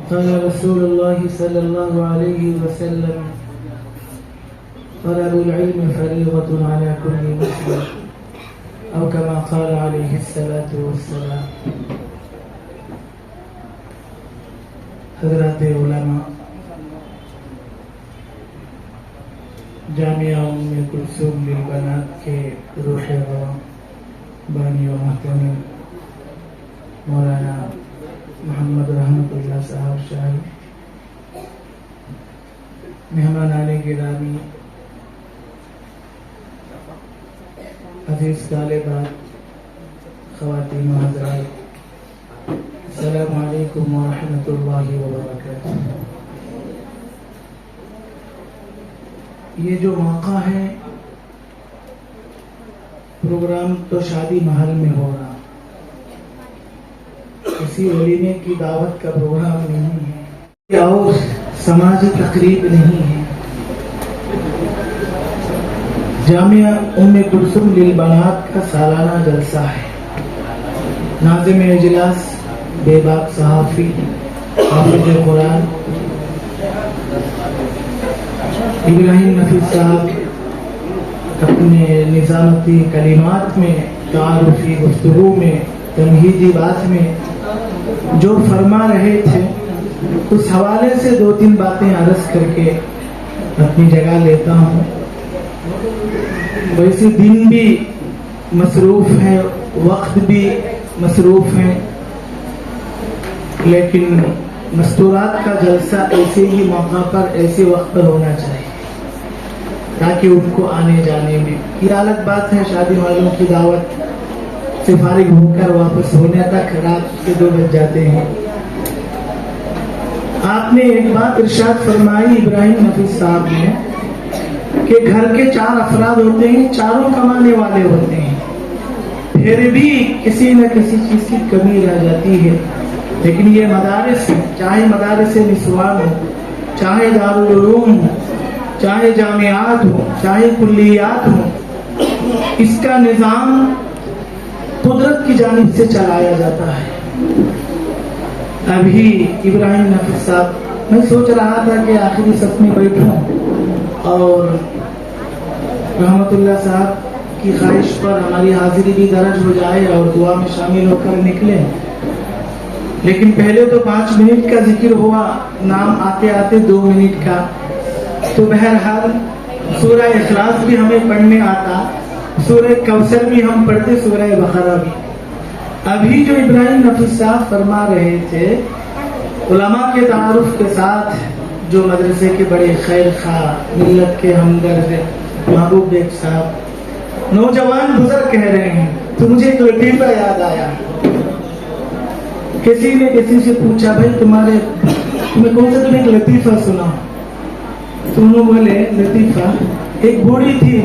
قال رسول الله صلى الله عليه وسلم طلب العلم فريضة على كل مسلم أو كما قال عليه الصلاة والسلام. حضرات علماء جامعہ ام کلثوم للبنات کے روح رواں بانی و محترم مولانا محمد رحمت اللہ صاحب شاہی، مہمانان گرامی، عزیز طالبات، خواتین و حضرات، السلام علیکم ورحمۃ اللہ وبرکاتہ. یہ جو موقع ہے، پروگرام تو شادی محل میں ہو رہا، کسی ولیمے کی دعوت کا پروگرام نہیں ہے اور سماجی تقریب نہیں ہے. جامعہ ام کلثوم للبنات کا سالانہ جلسہ ہے. ناظم اجلاس بے باک صحافی حافظ قرآن ابراہیم نفیس صاحب اپنے نظامتی کلمات میں، تعارفی گفتگو میں، تمہیدی بات میں جو فرما رہے تھے، اس حوالے سے دو تین باتیں عرض کر کے اپنی جگہ لیتا ہوں. ویسے دن بھی مصروف ہے، وقت بھی مصروف ہے، لیکن مستورات کا جلسہ ایسے ہی موقع پر، ایسے وقت پر ہونا چاہیے تاکہ ان کو آنے جانے میں. یہ الگ بات ہے شادی والوں کی دعوت سے فارغ ہو کر واپس ہونے تک رات کے 2 بج جاتے ہیں. آپ نے ایک بات ارشاد فرمائی ابراہیم نفیس صاحب نے کہ گھر کے 4 افراد ہوتے ہیں، چاروں کمانے والے ہوتے ہیں، پھر بھی کسی نہ کسی چیز کی کمی رہ جاتی ہے. لیکن یہ مدارس ہیں، چاہے مدارس نسوان ہو، چاہے دارالعلوم ہو، چاہے جامعات ہو، چاہے کلیات ہو، اس کا نظام قدرت کی جانب سے چلایا جاتا ہے. ابھی ابراہیم نفیس صاحب، میں سوچ رہا تھا کہ آخری صف میں بیٹھوں اور رحمت اللہ صاحب کی خواہش پر ہماری حاضری بھی درج ہو جائے اور دعا میں شامل ہو کر نکلیں، لیکن پہلے تو 5 منٹ کا ذکر ہوا، نام آتے آتے 2 منٹ کا. تو بہرحال سورہ اخلاص بھی ہمیں پڑھنے آتا، سورہ کوثر بھی ہم پڑھتے، سورہ بقرہ بھی. ابھی جو ابراہیم نفیس صاحب فرما رہے تھے، علماء کے تعارف کے ساتھ، جو مدرسے کے بڑے خیر خواہ، ملت کے ہمدرد محبوب بیگ صاحب نوجوان بزرگ کہہ رہے ہیں، تو مجھے ایک لطیفہ یاد آیا. کسی نے کسی سے پوچھا، بھائی تمہیں کون سا تمہیں ایک لطیفہ سنا؟ تم لوگ بولے لطیفہ، ایک بوڑھی تھی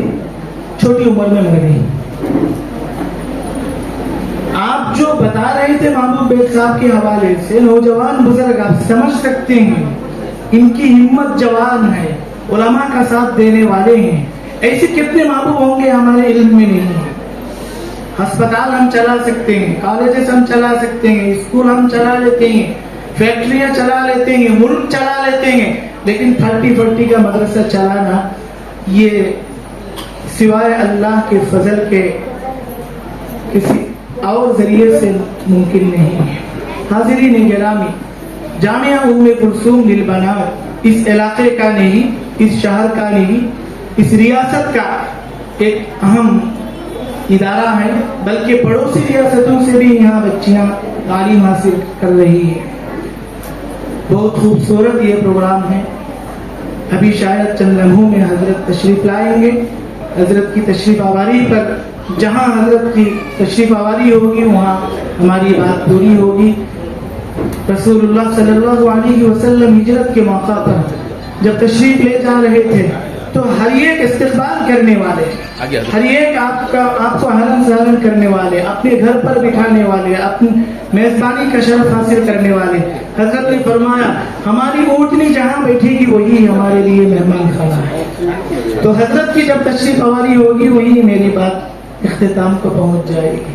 چھوٹی عمر میں مر گئی. آپ جو بتا رہے تھے محبوب بیگ صاحب کے حوالے سے، نوجوان بزرگ آپ سمجھ سکتے ہیں ان کی ہمت جوان ہے، علماء کا ساتھ دینے والے ہیں. ایسے کتنے محبوب ہوں گے ہمارے علم میں نہیں ہیں. ہسپتال ہم چلا سکتے ہیں، کالجز ہم چلا سکتے ہیں، اسکول ہم چلا لیتے ہیں، فیکٹریاں چلا لیتے ہیں، ملک چلا لیتے ہیں، لیکن 30-40 کا مدرسہ چلانا یہ سوائے اللہ کے فضل کے کسی اور ذریعے سے ممکن نہیں ہے. حاضرین گرامی، جامعہ ام کلثوم للبنات اس علاقے کا نہیں، اس شہر کا نہیں، اس ریاست کا ایک اہم ادارہ ہے، بلکہ پڑوسی ریاستوں سے بھی یہاں بچیاں تعلیم حاصل کر رہی ہیں. بہت خوبصورت یہ پروگرام ہے. ابھی شاید چند لمحوں میں حضرت تشریف لائیں گے. حضرت کی تشریف آوری پر جہاں حضرت کی تشریف آوری ہوگی وہاں ہماری بات پوری ہوگی. رسول اللہ صلی اللہ علیہ وسلم ہجرت کے موقع پر جب تشریف لے جا رہے تھے تو ہر ایک استقبال کرنے والے، ہر ایک آپ کو اہلاً سہلاً کرنے والے، اپنے گھر پر بٹھانے والے، اپنی میزبانی کا شرف حاصل کرنے والے. حضرت نے فرمایا ہماری اونٹنی جہاں بیٹھے گی وہی ہمارے لیے مہمان خانہ ہے. تو حضرت کی جب تشریف آوری ہوگی وہی میری بات اختتام کو پہنچ جائے گی.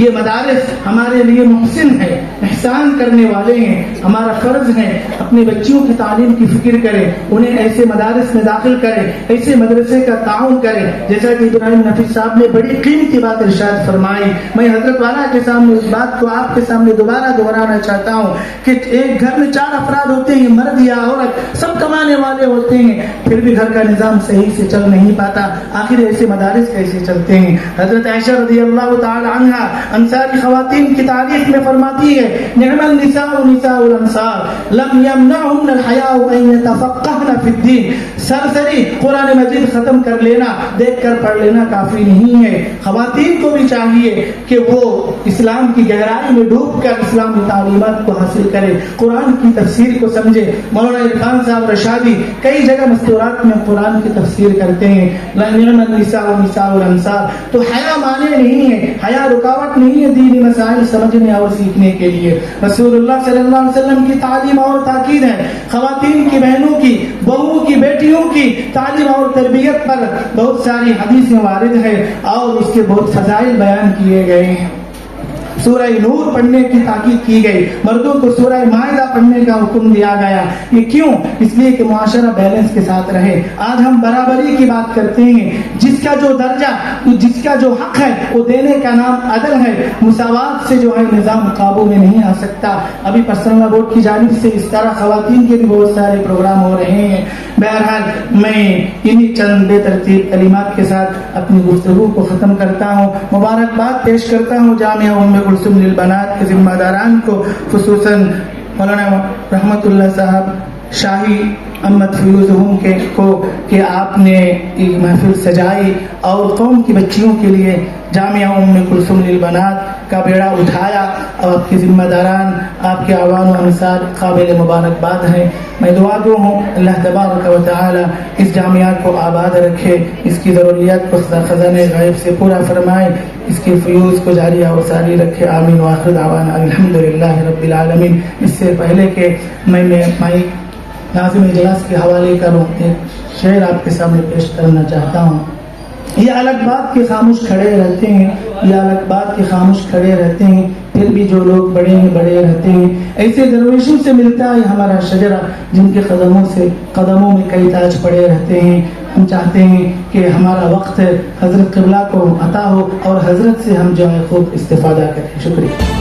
یہ مدارس ہمارے لیے محسن ہے، احسان کرنے والے ہیں. ہمارا فرض ہے اپنے بچیوں کی تعلیم کی فکر کرے، انہیں ایسے مدارس میں داخل کرے، ایسے مدرسے کا تعاون کرے. جیسا کہ ابراہیم نفیس صاحب نے بڑی قیمتی بات ارشاد فرمائی، میں حضرت والا کے سامنے اس بات کو آپ کے سامنے دوبارہ دہرانا چاہتا ہوں کہ ایک گھر میں 4 افراد ہوتے ہیں، مرد یا عورت، سب کمانے والے ہوتے ہیں، پھر بھی گھر کا نظام صحیح سے چل نہیں پاتا. آخر ایسے مدارس کیسے چلتے ہیں؟ حضرت عائشہ رضی اللہ تعالی عنہا انصاری خواتین کی تعریف میں فرماتی ہے، نعم النساء نساء الانصار لم يمنعهن الحیاء ان يتفقهن في الدین. سرسری قرآن مجید ختم کر لینا، دیکھ کر پڑھ لینا کافی نہیں ہے. خواتین کو بھی چاہیے کہ وہ اسلام کی گہرائی میں ڈوب کر اسلامی تعلیمات کو حاصل کرے، قرآن کی تفسیر کو سمجھے. مولانا عرفان صاحب رشادی کئی جگہ مستورات میں قرآن کی تفسیر کرتے ہیں، نعم النساء نساء الانصار. تو حیا مانے نہیں ہے، حیا رکاوٹ نہیں ہے دینی مسائل سمجھنے اور سیکھنے کے لیے. رسول اللہ صلی اللہ علیہ وسلم کی تعلیم اور تاکید ہے خواتین کی، بہنوں کی، بہوؤں کی، بیٹیوں کی تعلیم اور تربیت پر بہت ساری حدیثیں وارد ہیں اور اس کے بہت فضائل بیان کیے گئے ہیں. سورہ نور پڑھنے کی تاکید کی گئی، مردوں کو سورہ مائدہ پڑھنے کا حکم دیا گیا. یہ کیوں؟ اس لیے کہ معاشرہ بیلنس کے ساتھ رہے. آج ہم برابری کی بات کرتے ہیں، جس کا جو درجہ، جس کا جو حق ہے وہ دینے کا نام عدل ہے. مساوات سے جو ہے نظام قابو میں نہیں آ سکتا. ابھی پرسنل بورڈ کی جانب سے اس طرح خواتین کے بھی بہت سارے پروگرام ہو رہے ہیں. بہرحال میں انہی چند بے ترتیب کلمات کے ساتھ اپنی گفتگو کو ختم کرتا ہوں. مبارکباد پیش کرتا ہوں جامعہ ام کلثوم للبنات کے ذمہ داران کو، خصوصاً مولانا رحمت اللہ صاحب شاہی امت فیوز ہوم کے کو کہ آپ نے ایک محفل سجائی اور قوم کی بچیوں کے لیے جامعہ ام کلثوم للبنات کا بیڑا اٹھایا، اور آپ کے ذمہ داران، آپ کے عوام و انصار قابل مبارکباد ہیں. میں دعا گو ہوں اللہ تبارک و تعالی اس جامعہ کو آباد رکھے، اس کی ضروریات کو خزانہ غیب سے پورا فرمائے، اس کے فیوز کو جاری اور ساری رکھے. آمین. وآخر دعوانا الحمدللہ رب العالمین. اس سے پہلے کہ میں ناظم اجلاس کے حوالے کروں، ایک شعر آپ کے سامنے پیش کرنا چاہتا ہوں. یہ الگ بات کے خاموش کھڑے رہتے ہیں، یہ الگ بات کے خاموش کھڑے رہتے ہیں، پھر بھی جو لوگ بڑے ہیں بڑے رہتے ہیں. ایسے درویشوں سے ملتا ہے ہمارا شجرہ، جن کے قدموں میں کئی تاج پڑے رہتے ہیں. ہم چاہتے ہیں کہ ہمارا وقت حضرت قبلہ کو عطا ہو اور حضرت سے ہم جو ہے خوب استفادہ کریں. شکریہ.